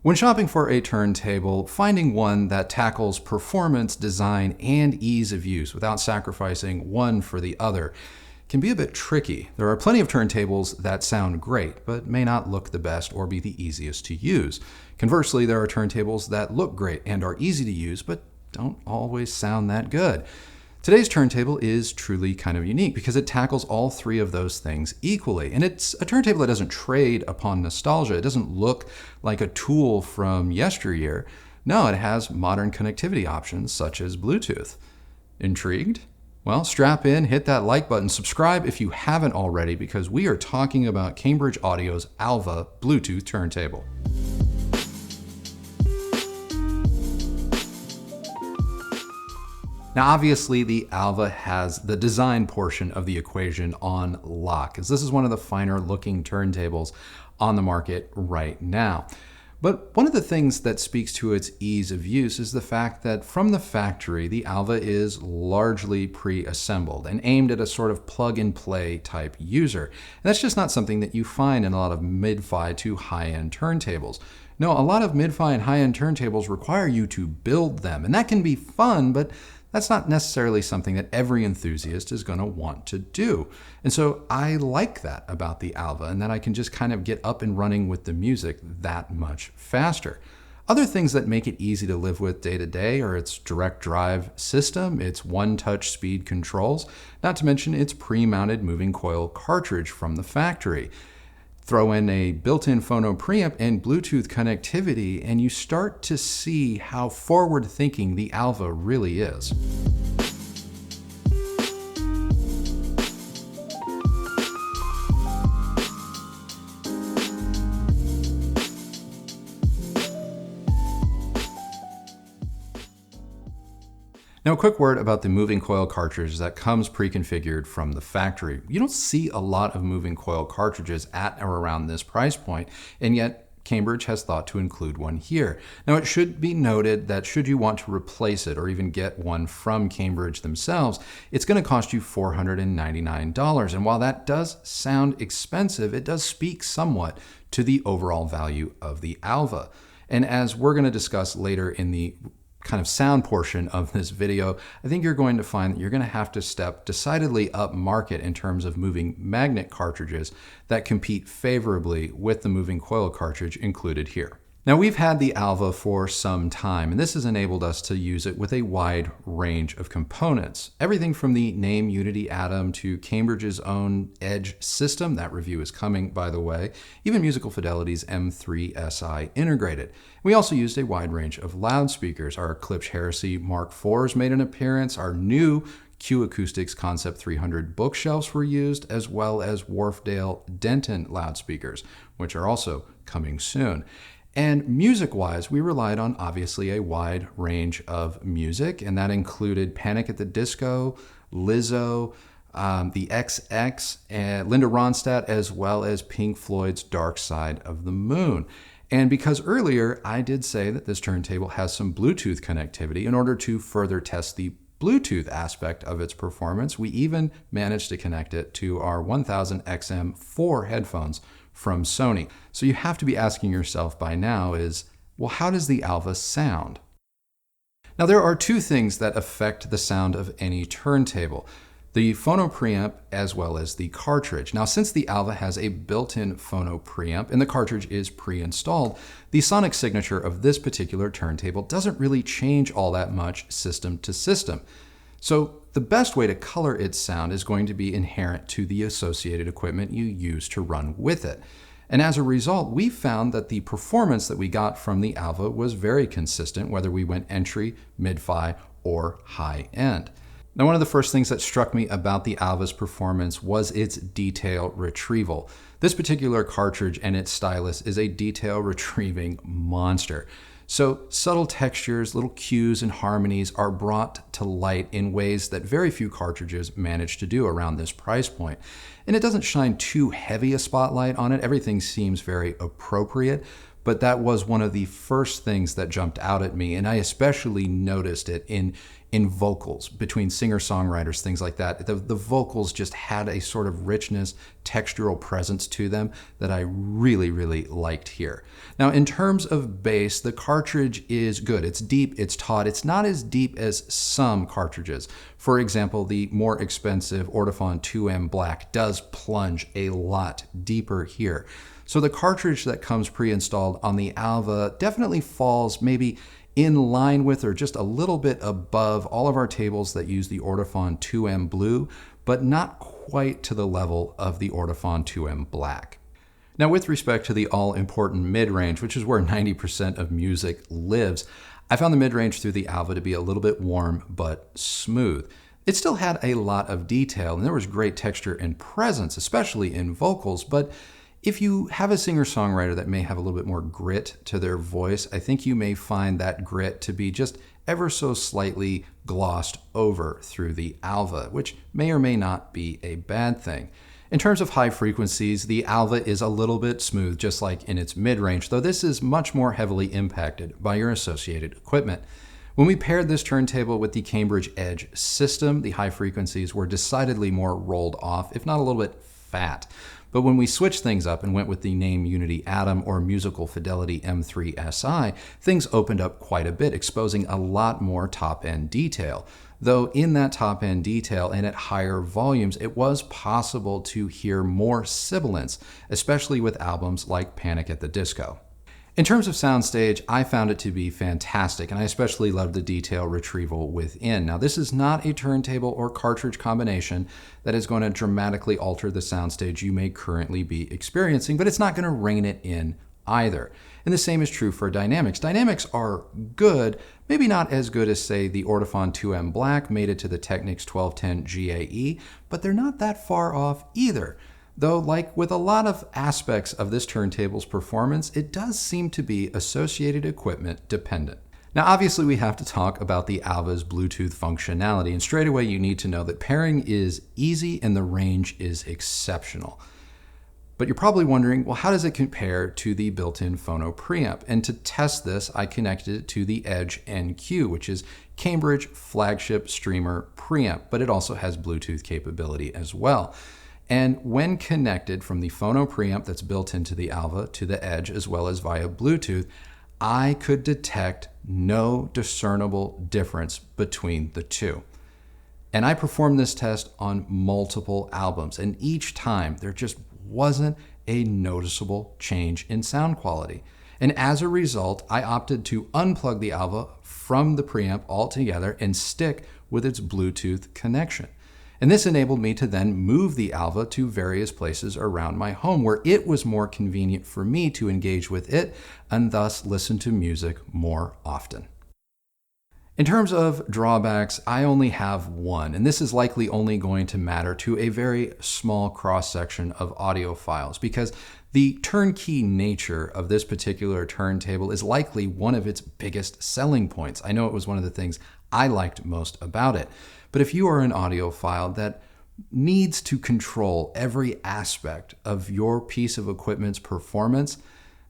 When shopping for a turntable, finding one that tackles performance, design, and ease of use without sacrificing one for the other can be a bit tricky. There are plenty of turntables that sound great, but may not look the best or be the easiest to use. Conversely, there are turntables that look great and are easy to use, but don't always sound that good. Today's turntable is truly kind of unique because it tackles all three of those things equally. And it's a turntable that doesn't trade upon nostalgia. It doesn't look like a tool from yesteryear. No, it has modern connectivity options such as Bluetooth. Intrigued? Well, strap in, hit that like button, subscribe if you haven't already, because we are talking about Cambridge Audio's Alva Bluetooth turntable. Now, obviously, the Alva has the design portion of the equation on lock, as this is one of the finer looking turntables on the market right now. But one of the things that speaks to its ease of use is the fact that from the factory, the Alva is largely pre-assembled and aimed at a sort of plug-and-play type user. And that's just not something that you find in a lot of mid-fi to high-end turntables. No, a lot of mid-fi and high-end turntables require you to build them, and that can be fun, but that's not necessarily something that every enthusiast is going to want to do. And so I like that about the Alva, and that I can just kind of get up and running with the music that much faster. Other things that make it easy to live with day to day are its direct drive system, its one-touch speed controls, not to mention its pre-mounted moving coil cartridge from the factory. Throw in a built-in phono preamp and Bluetooth connectivity, and you start to see how forward-thinking the Alva really is. Now, a quick word about the moving coil cartridge that comes pre-configured from the factory. You don't see a lot of moving coil cartridges at or around this price point, and yet Cambridge has thought to include one here. Now, it should be noted that should you want to replace it or even get one from Cambridge themselves, it's going to cost you $499. And while that does sound expensive, it does speak somewhat to the overall value of the Alva. And as we're going to discuss later in the kind of sound portion of this video, I think you're going to find that you're going to have to step decidedly up market in terms of moving magnet cartridges that compete favorably with the moving coil cartridge included here. Now, we've had the Alva for some time, and this has enabled us to use it with a wide range of components. Everything from the name Unity Atom to Cambridge's own Edge system, that review is coming, by the way, even Musical Fidelity's M3SI integrated. We also used a wide range of loudspeakers. Our Klipsch Heresy Mark IVs made an appearance, our new Q Acoustics Concept 300 bookshelves were used, as well as Wharfedale Denton loudspeakers, which are also coming soon. And music-wise, we relied on obviously a wide range of music, and that included Panic at the Disco, Lizzo, the XX, and Linda Ronstadt, as well as Pink Floyd's Dark Side of the Moon. And because earlier I did say that this turntable has some Bluetooth connectivity, in order to further test the Bluetooth aspect of its performance, we even managed to connect it to our 1000 XM4 headphones from Sony. So you have to be asking yourself by now is, well, how does the Alva sound? Now, there are two things that affect the sound of any turntable: the phono preamp as well as the cartridge. Now, since the Alva has a built-in phono preamp and the cartridge is pre-installed, the sonic signature of this particular turntable doesn't really change all that much system to system. So the best way to color its sound is going to be inherent to the associated equipment you use to run with it. And as a result, we found that the performance that we got from the Alva was very consistent, whether we went entry, mid-fi, or high-end. Now, one of the first things that struck me about the Alva's performance was its detail retrieval. This particular cartridge and its stylus is a detail retrieving monster. So subtle textures, little cues, and harmonies are brought to light in ways that very few cartridges manage to do around this price point. And it doesn't shine too heavy a spotlight on it. Everything seems very appropriate, but that was one of the first things that jumped out at me, and I especially noticed it in vocals between singer-songwriters, things like that. The vocals just had a sort of richness, textural presence to them that I really, really liked here. Now, in terms of bass, the cartridge is good. It's deep, it's taut. It's not as deep as some cartridges. For example, the more expensive Ortofon 2M Black does plunge a lot deeper here. So the cartridge that comes pre-installed on the Alva definitely falls maybe in line with or just a little bit above all of our tables that use the Ortofon 2M Blue, but not quite to the level of the Ortofon 2M Black. Now, with respect to the all-important mid-range, which is where 90% of music lives, I found the mid-range through the Alva to be a little bit warm but smooth. It still had a lot of detail, and there was great texture and presence, especially in vocals, but if you have a singer-songwriter that may have a little bit more grit to their voice, I think you may find that grit to be just ever so slightly glossed over through the Alva, which may or may not be a bad thing. In terms of high frequencies, the Alva is a little bit smooth, just like in its mid-range, though this is much more heavily impacted by your associated equipment. When we paired this turntable with the Cambridge Edge system, the high frequencies were decidedly more rolled off, if not a little bit fat. But when we switched things up and went with the name Unity Atom or Musical Fidelity M3SI, things opened up quite a bit, exposing a lot more top-end detail. Though in that top-end detail and at higher volumes, it was possible to hear more sibilance, especially with albums like Panic at the Disco. In terms of soundstage, I found it to be fantastic, and I especially loved the detail retrieval within. Now, this is not a turntable or cartridge combination that is going to dramatically alter the soundstage you may currently be experiencing, but it's not going to rein it in either. And the same is true for dynamics. Dynamics are good, maybe not as good as, say, the Ortofon 2M Black made it to the Technics 1210 GAE, but they're not that far off either. Though, like with a lot of aspects of this turntable's performance, it does seem to be associated equipment dependent. Now, obviously, we have to talk about the Alva's Bluetooth functionality, and straight away you need to know that pairing is easy and the range is exceptional. But you're probably wondering, well, how does it compare to the built-in phono preamp? And to test this, I connected it to the Edge NQ, which is Cambridge flagship streamer preamp, but it also has Bluetooth capability as well. And when connected from the phono preamp that's built into the Alva to the Edge, as well as via Bluetooth, I could detect no discernible difference between the two. And I performed this test on multiple albums, and each time there just wasn't a noticeable change in sound quality. And as a result, I opted to unplug the Alva from the preamp altogether and stick with its Bluetooth connection. And this enabled me to then move the Alva to various places around my home where it was more convenient for me to engage with it and thus listen to music more often. In terms of drawbacks, I only have one, and this is likely only going to matter to a very small cross-section of audiophiles because the turnkey nature of this particular turntable is likely one of its biggest selling points. I know it was one of the things I liked most about it. But if you are an audiophile that needs to control every aspect of your piece of equipment's performance,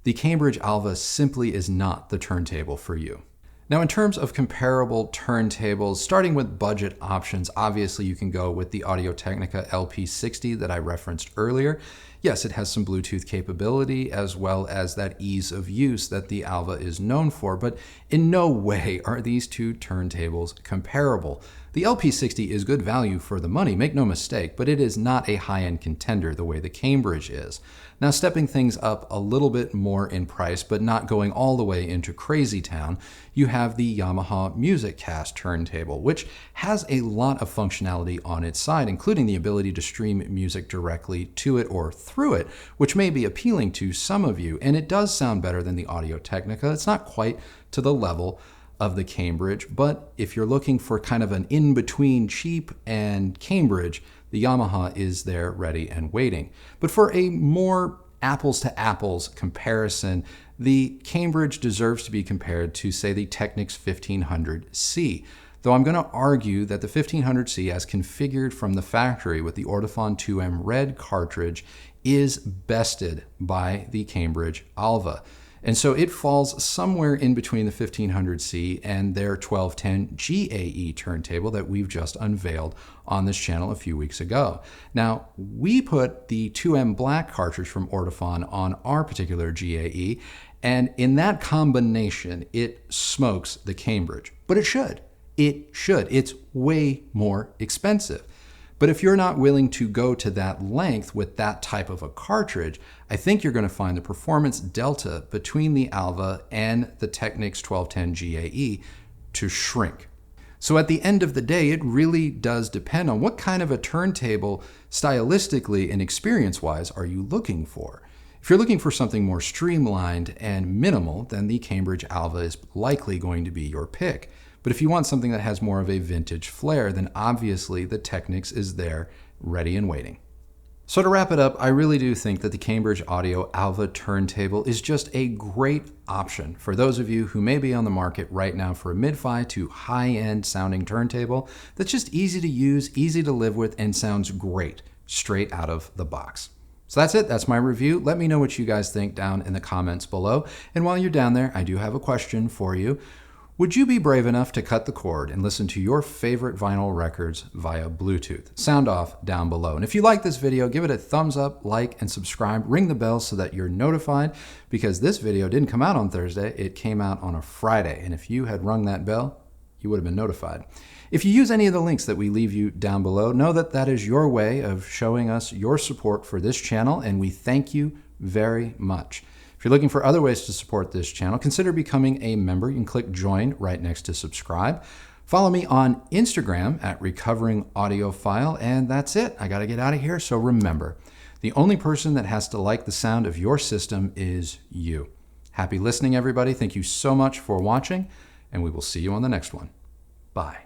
the Cambridge Alva simply is not the turntable for you. Now, in terms of comparable turntables, starting with budget options, obviously you can go with the Audio-Technica LP60 that I referenced earlier. Yes, it has some Bluetooth capability as well as that ease of use that the Alva is known for, but in no way are these two turntables comparable. The LP60 is good value for the money, make no mistake, but it is not a high-end contender the way the Cambridge is. Now, stepping things up a little bit more in price, but not going all the way into crazy town, you have the Yamaha MusicCast turntable, which has a lot of functionality on its side, including the ability to stream music directly to it or through it, which may be appealing to some of you, and it does sound better than the Audio-Technica. It's not quite to the level of the Cambridge, but if you're looking for kind of an in-between cheap and Cambridge, the Yamaha is there ready and waiting. But for a more apples to apples comparison, the Cambridge deserves to be compared to, say, the Technics 1500C. Though I'm going to argue that the 1500C, as configured from the factory with the Ortofon 2M Red cartridge, is bested by the Cambridge Alva. And so it falls somewhere in between the 1500C and their 1210 GAE turntable that we've just unveiled on this channel a few weeks ago. Now, we put the 2M black cartridge from Ortofon on our particular GAE, and in that combination, it smokes the Cambridge. But it should. It should. It's way more expensive. But if you're not willing to go to that length with that type of a cartridge, I think you're going to find the performance delta between the Alva and the Technics 1210 GAE to shrink. So at the end of the day, it really does depend on what kind of a turntable stylistically and experience-wise are you looking for. If you're looking for something more streamlined and minimal, then the Cambridge Alva is likely going to be your pick. But if you want something that has more of a vintage flair, then obviously the Technics is there, ready and waiting. So to wrap it up, I really do think that the Cambridge Audio Alva turntable is just a great option for those of you who may be on the market right now for a mid-fi to high-end sounding turntable that's just easy to use, easy to live with, and sounds great straight out of the box. So that's it. That's my review. Let me know what you guys think down in the comments below. And while you're down there, I do have a question for you. Would you be brave enough to cut the cord and listen to your favorite vinyl records via Bluetooth? Sound off down below. And if you like this video, give it a thumbs up, like, and subscribe. Ring the bell so that you're notified, because this video didn't come out on Thursday. It came out on a Friday. And if you had rung that bell, you would have been notified. If you use any of the links that we leave you down below, know that that is your way of showing us your support for this channel, and we thank you very much. If you're looking for other ways to support this channel, consider becoming a member. You can click join right next to subscribe. Follow me on Instagram at Recovering Audiophile, and that's it. I got to get out of here. So remember, the only person that has to like the sound of your system is you. Happy listening, everybody. Thank you so much for watching, and we will see you on the next one. Bye.